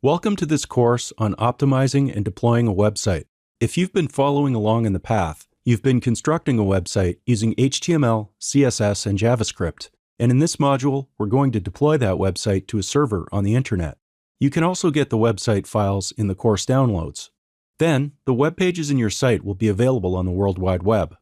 Welcome to this course on optimizing and deploying a website. If you've been following along in the path, you've been constructing a website using HTML, CSS, and JavaScript. And in this module, we're going to deploy that website to a server on the internet. You can also get the website files in the course downloads. Then, the web pages in your site will be available on the World Wide Web.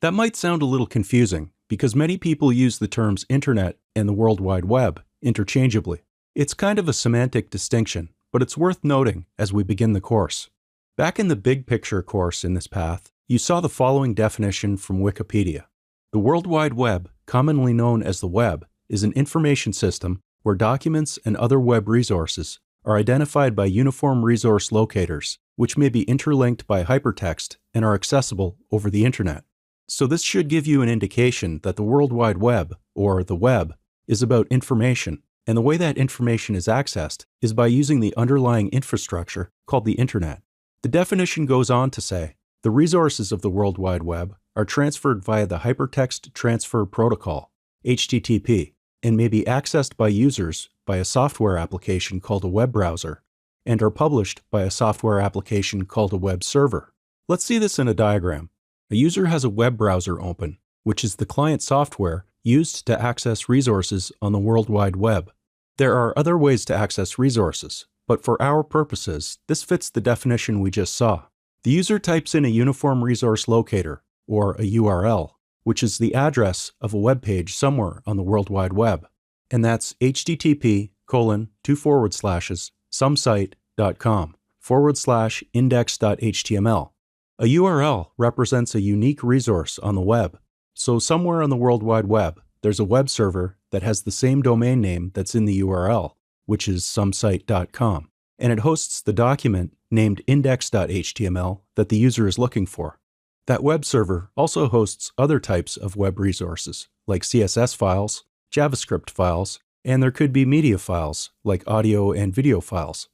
That might sound a little confusing because many people use the terms internet and the World Wide Web interchangeably. It's kind of a semantic distinction, but it's worth noting as we begin the course. Back in the big picture course in this path, you saw the following definition from Wikipedia. The World Wide Web, commonly known as the web, is an information system where documents and other web resources are identified by uniform resource locators, which may be interlinked by hypertext and are accessible over the internet. So this should give you an indication that the World Wide Web, or the web, is about information, and the way that information is accessed is by using the underlying infrastructure called the internet. The definition goes on to say, the resources of the World Wide Web are transferred via the Hypertext Transfer Protocol, HTTP, and may be accessed by users by a software application called a web browser, and are published by a software application called a web server. Let's see this in a diagram. A user has a web browser open, which is the client software used to access resources on the World Wide Web. There are other ways to access resources, but for our purposes, this fits the definition we just saw. The user types in a uniform resource locator, or a URL, which is the address of a web page somewhere on the World Wide Web, and that's http://somesite.com/index.html. A URL represents a unique resource on the web. So somewhere on the World Wide Web, there's a web server that has the same domain name that's in the URL, which is somesite.com, and it hosts the document named index.html that the user is looking for. That web server also hosts other types of web resources, like CSS files, JavaScript files, and there could be media files, like audio and video files.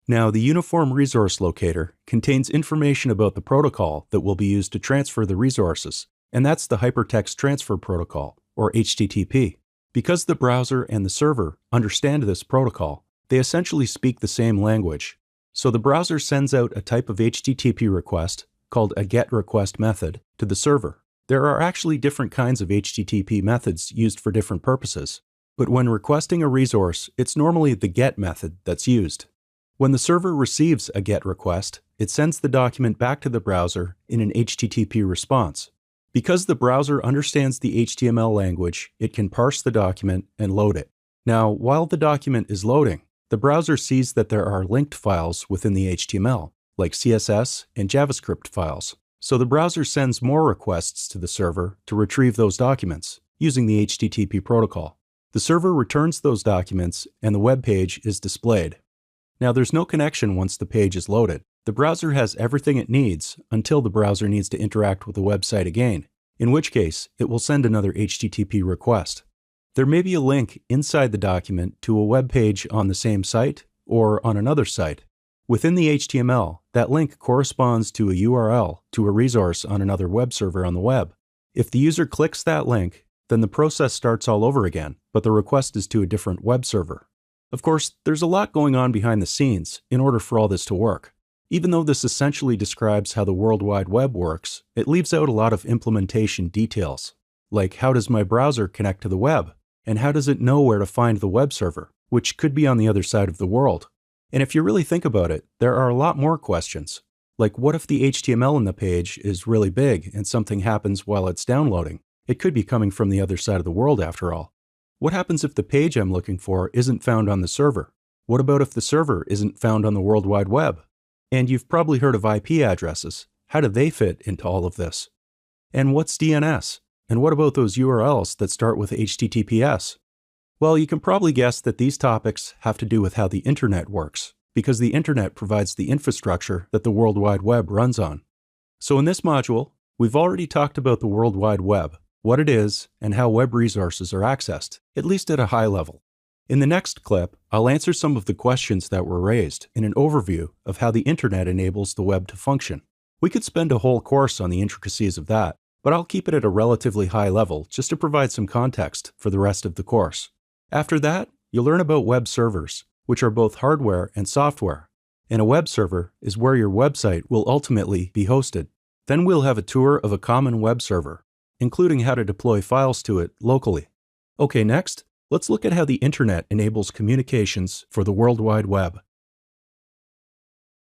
Now, the Uniform Resource Locator contains information about the protocol that will be used to transfer the resources, and that's the Hypertext Transfer Protocol, or HTTP. Because the browser and the server understand this protocol, they essentially speak the same language. So the browser sends out a type of HTTP request, called a GET-REQUEST method, to the server. There are actually different kinds of HTTP methods used for different purposes, but when requesting a resource, it's normally the GET method that's used. When the server receives a GET request, it sends the document back to the browser in an HTTP response. Because the browser understands the HTML language, it can parse the document and load it. Now, while the document is loading, the browser sees that there are linked files within the HTML, like CSS and JavaScript files. So the browser sends more requests to the server to retrieve those documents using the HTTP protocol. The server returns those documents and the web page is displayed. Now, there's no connection once the page is loaded. The browser has everything it needs until the browser needs to interact with the website again, in which case it will send another HTTP request. There may be a link inside the document to a web page on the same site or on another site. Within the HTML, that link corresponds to a URL to a resource on another web server on the web. If the user clicks that link, then the process starts all over again, but the request is to a different web server. Of course, there's a lot going on behind the scenes in order for all this to work. Even though this essentially describes how the World Wide Web works, it leaves out a lot of implementation details, like how does my browser connect to the web, and how does it know where to find the web server, which could be on the other side of the world. And if you really think about it, there are a lot more questions, like what if the HTML in the page is really big and something happens while it's downloading? It could be coming from the other side of the world after all. What happens if the page I'm looking for isn't found on the server? What about if the server isn't found on the World Wide Web? And you've probably heard of IP addresses. How do they fit into all of this? And what's DNS? And what about those URLs that start with HTTPS? Well, you can probably guess that these topics have to do with how the internet works, because the internet provides the infrastructure that the World Wide Web runs on. So in this module, we've already talked about the World Wide Web, what it is, and how web resources are accessed, at least at a high level. In the next clip, I'll answer some of the questions that were raised in an overview of how the internet enables the web to function. We could spend a whole course on the intricacies of that, but I'll keep it at a relatively high level just to provide some context for the rest of the course. After that, you'll learn about web servers, which are both hardware and software. And a web server is where your website will ultimately be hosted. Then we'll have a tour of a common web server, including how to deploy files to it locally. Okay, next, let's look at how the internet enables communications for the World Wide Web.